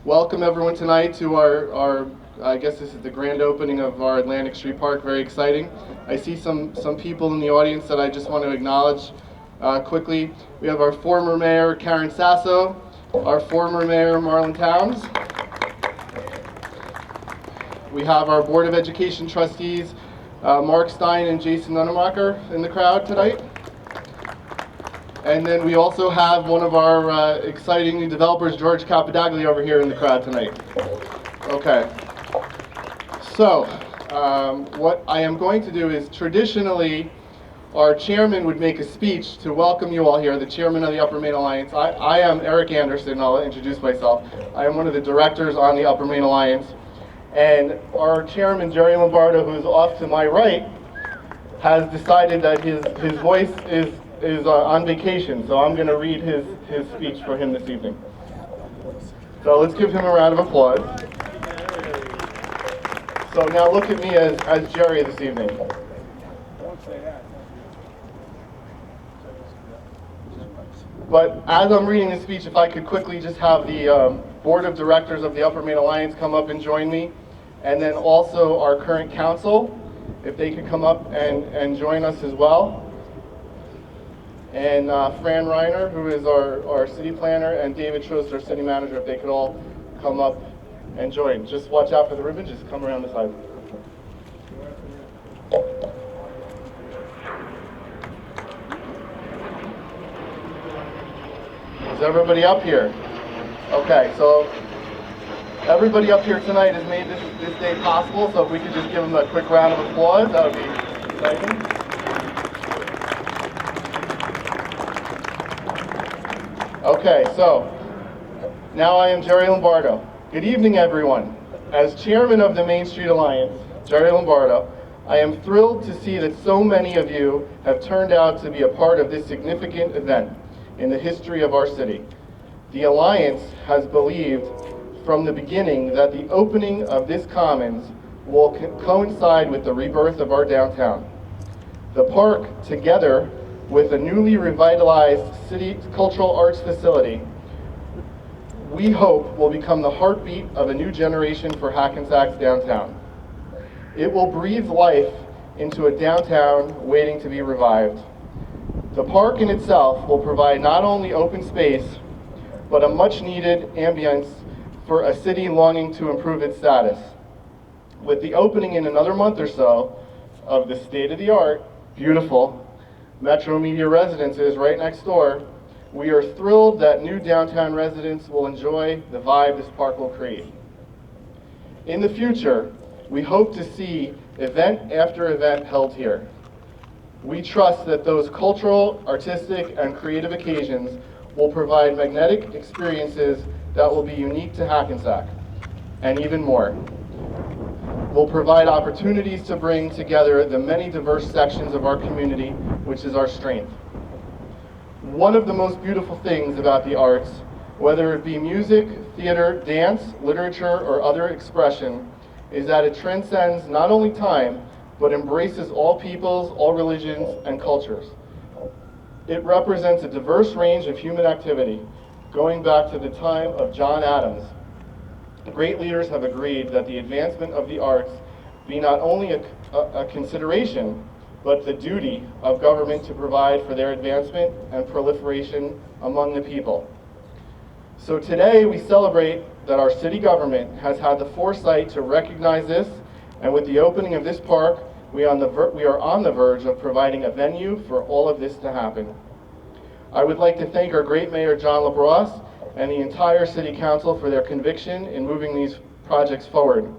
welcome everyone tonight to our I guess this is the grand opening of our Atlantic Street Park. Very exciting. I see some people in the audience that I just want to acknowledge quickly. We have our former mayor, Karen Sasso, our former mayor, Marlon Towns. We have our Board of Education trustees, Mark Stein and Jason Nunnemacher in the crowd tonight. And then we also have one of our exciting new developers, George Capadagli, over here in the crowd tonight. Okay. So, what I am going to do is, traditionally, our chairman would make a speech to welcome you all here, the chairman of the Upper Main Alliance. I am Eric Anderson. I'll introduce myself. I am one of the directors on the Upper Main Alliance. And our chairman, Jerry Lombardo, who is off to my right, has decided that his voice is on vacation, so I'm going to read his speech for him this evening. So let's give him a round of applause. So now look at me as Jerry this evening. But as I'm reading the speech, if I could quickly just have the Board of Directors of the Upper Main Alliance come up and join me, and then also our current council, if they could come up and join us as well. And Fran Reiner, who is our city planner, and David Trost, our city manager, if they could all come up and join. Just watch out for the ribbon, just come around the side. Is everybody up here? Okay, so everybody up here tonight has made this day possible, so if we could just give them a quick round of applause, that would be exciting. Okay, so now I am Jerry Lombardo. Good evening, everyone. As chairman of the Main Street Alliance, Jerry Lombardo, I am thrilled to see that so many of you have turned out to be a part of this significant event in the history of our city. The Alliance has believed from the beginning that the opening of this Commons will coincide with the rebirth of our downtown. The park, together with a newly revitalized city cultural arts facility, we hope will become the heartbeat of a new generation for Hackensack's downtown. It will breathe life into a downtown waiting to be revived. The park in itself will provide not only open space, but a much-needed ambience for a city longing to improve its status. With the opening in another month or so of the state-of-the-art, beautiful Metro Media residences right next door, we are thrilled that new downtown residents will enjoy the vibe this park will create. In the future, we hope to see event after event held here. We trust that those cultural, artistic, and creative occasions will provide magnetic experiences that will be unique to Hackensack, and even more. Will provide opportunities to bring together the many diverse sections of our community, which is our strength. One of the most beautiful things about the arts, whether it be music, theater, dance, literature, or other expression, is that it transcends not only time, but embraces all peoples, all religions, and cultures. It represents a diverse range of human activity, going back to the time of John Adams. Great leaders have agreed that the advancement of the arts be not only a consideration, but the duty of government to provide for their advancement and proliferation among the people. So today we celebrate that our city government has had the foresight to recognize this, and with the opening of this park, we are on the verge of providing a venue for all of this to happen. I would like to thank our great mayor, John Labrosse, and the entire city council for their conviction in moving these projects forward.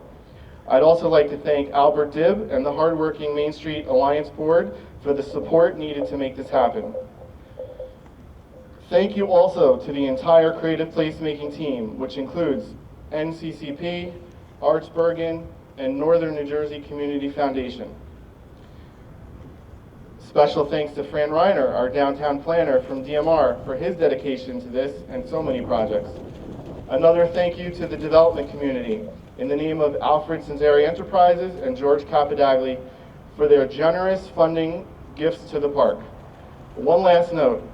I'd also like to thank Albert Dibb and the hardworking Main Street Alliance Board for the support needed to make this happen. Thank you also to the entire creative placemaking team, which includes NCCP, Arts Bergen, and Northern New Jersey Community Foundation. Special thanks to Fran Reiner, our downtown planner from DMR, for his dedication to this and so many projects. Another thank you to the development community in the name of Alfred Cinzeri Enterprises and George Capadagli for their generous funding gifts to the park. One last note,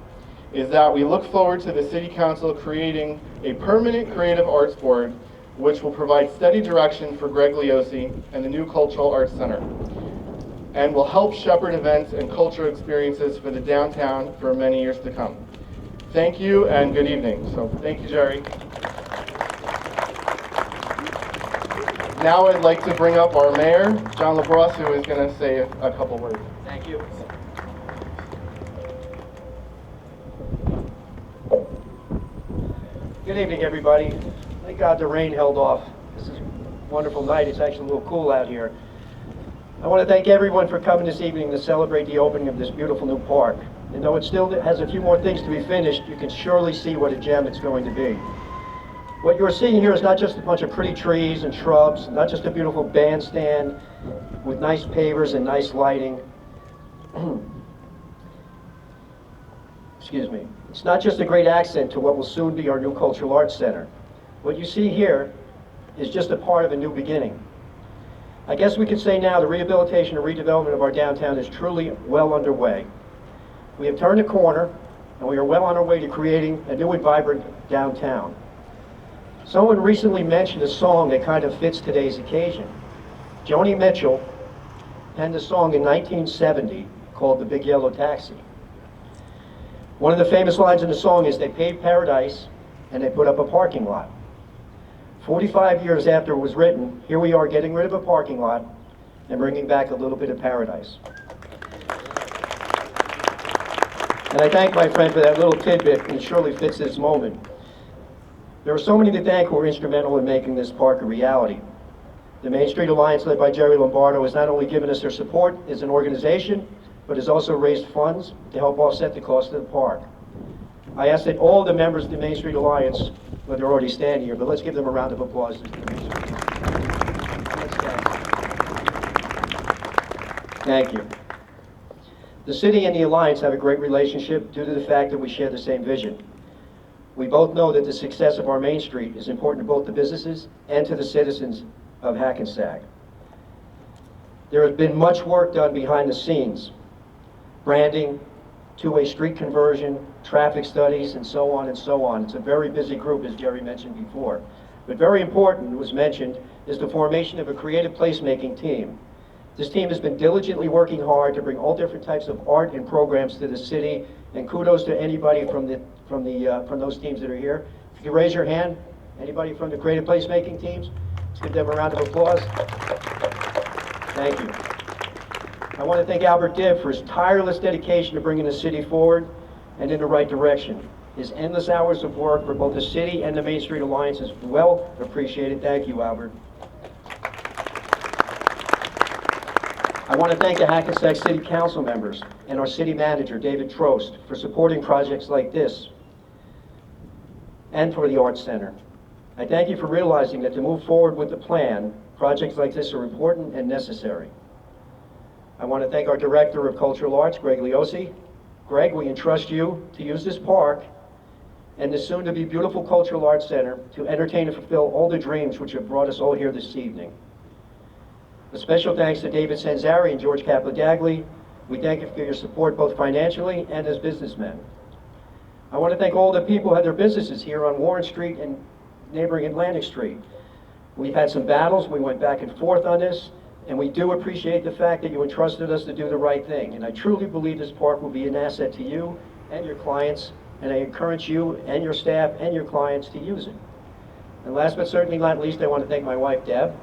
is that we look forward to the City Council creating a permanent creative arts board which will provide steady direction for Greg Leosi and the new Cultural Arts Center, and will help shepherd events and cultural experiences for the downtown for many years to come. Thank you and good evening. So thank you, Jerry. Now I'd like to bring up our mayor, John Labrosse, who is going to say a couple words. Thank you. Good evening, everybody. Thank God the rain held off. This is a wonderful night. It's actually a little cool out here. I want to thank everyone for coming this evening to celebrate the opening of this beautiful new park. And though it still has a few more things to be finished, you can surely see what a gem it's going to be. What you're seeing here is not just a bunch of pretty trees and shrubs, not just a beautiful bandstand with nice pavers and nice lighting. Excuse me. It's not just a great accent to what will soon be our new Cultural Arts Center. What you see here is just a part of a new beginning. I guess we could say now the rehabilitation and redevelopment of our downtown is truly well underway. We have turned a corner, and we are well on our way to creating a new and vibrant downtown. Someone recently mentioned a song that kind of fits today's occasion. Joni Mitchell penned a song in 1970 called The Big Yellow Taxi. One of the famous lines in the song is, "They paved paradise and they put up a parking lot." 45 years after it was written, here we are getting rid of a parking lot and bringing back a little bit of paradise. And I thank my friend for that little tidbit, and it surely fits this moment. There are so many to thank who were instrumental in making this park a reality. The Main Street Alliance, led by Jerry Lombardo, has not only given us their support as an organization, but has also raised funds to help offset the cost of the park. I ask that all the members of the Main Street Alliance, well, they're already standing here, but let's give them a round of applause. Thank you. The city and the Alliance have a great relationship due to the fact that we share the same vision. We both know that the success of our Main Street is important to both the businesses and to the citizens of Hackensack. There has been much work done behind the scenes. Branding, two-way street conversion, traffic studies, and so on and so on. It's a very busy group, as Jerry mentioned before. But very important, it was mentioned, is the formation of a creative placemaking team. This team has been diligently working hard to bring all different types of art and programs to the city, and kudos to anybody from those teams that are here. If you raise your hand, anybody from the creative placemaking teams, let's give them a round of applause. Thank you. I want to thank Albert Dibb for his tireless dedication to bringing the city forward and in the right direction. His endless hours of work for both the city and the Main Street Alliance is well appreciated. Thank you, Albert. I want to thank the Hackensack City Council members and our city manager, David Trost, for supporting projects like this and for the Arts Center. I thank you for realizing that to move forward with the plan, projects like this are important and necessary. I want to thank our Director of Cultural Arts, Greg Leosi. Greg, we entrust you to use this park and the soon-to-be beautiful Cultural Arts Center to entertain and fulfill all the dreams which have brought us all here this evening. A special thanks to David Sanzari and George Capadagli. We thank you for your support both financially and as businessmen. I want to thank all the people who had their businesses here on Warren Street and neighboring Atlantic Street. We've had some battles, we went back and forth on this, and we do appreciate the fact that you entrusted us to do the right thing. And I truly believe this park will be an asset to you and your clients, and I encourage you and your staff and your clients to use it. And last but certainly not least, I want to thank my wife, Deb.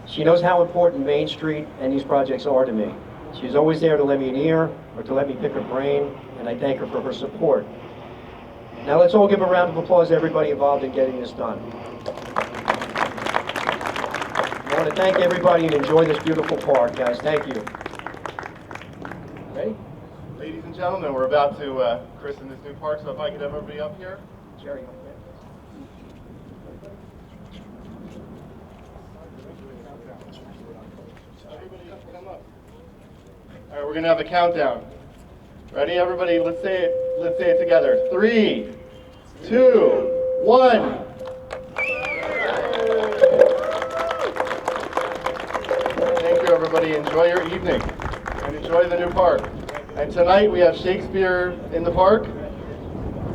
She knows how important Main Street and these projects are to me. She's always there to lend me an ear or to let me pick her brain, and I thank her for her support. Now let's all give a round of applause to everybody involved in getting this done. I want to thank everybody and enjoy this beautiful park, guys. Thank you. Ready? Ladies and gentlemen, we're about to christen this new park, so if I could have everybody up here. Jerry. Come up. All right, we're going to have a countdown. Ready, everybody? Let's say it together. 3, 2, 1. Thank you, everybody. Enjoy your evening and enjoy the new park. And tonight we have Shakespeare in the Park.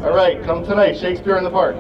All right, come tonight, Shakespeare in the Park.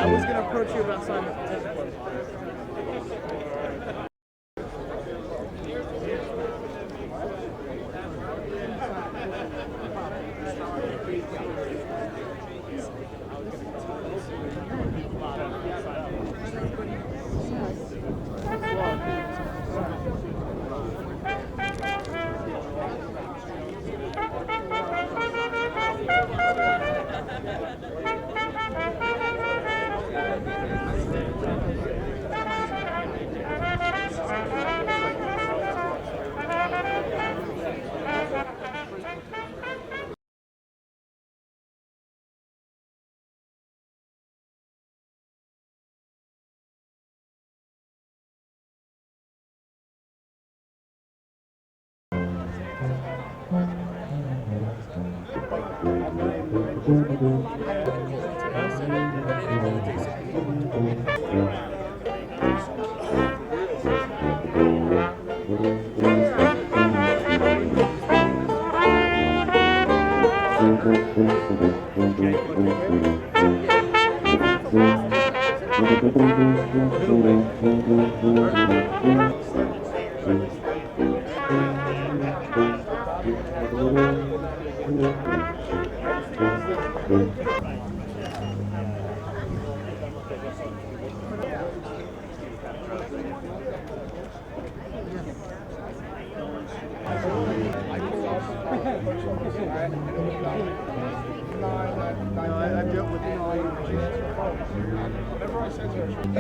I was going to approach you about signing the petition.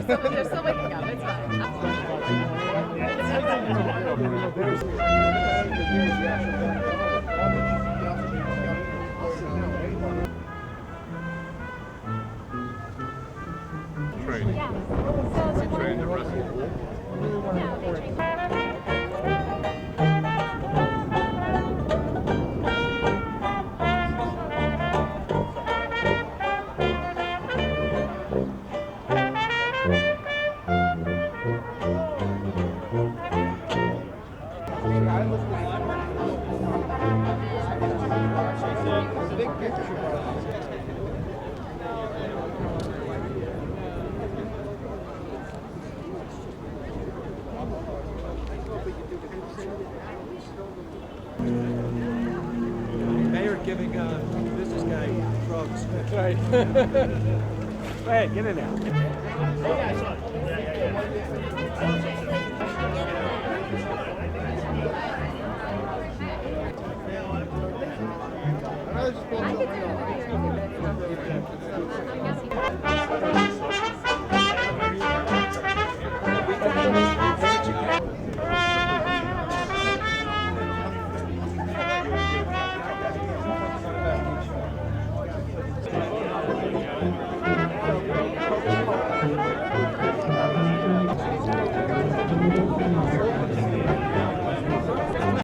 They're still waking up. It's fine. Mayor giving business guy drugs. That's right. Hey, get in there.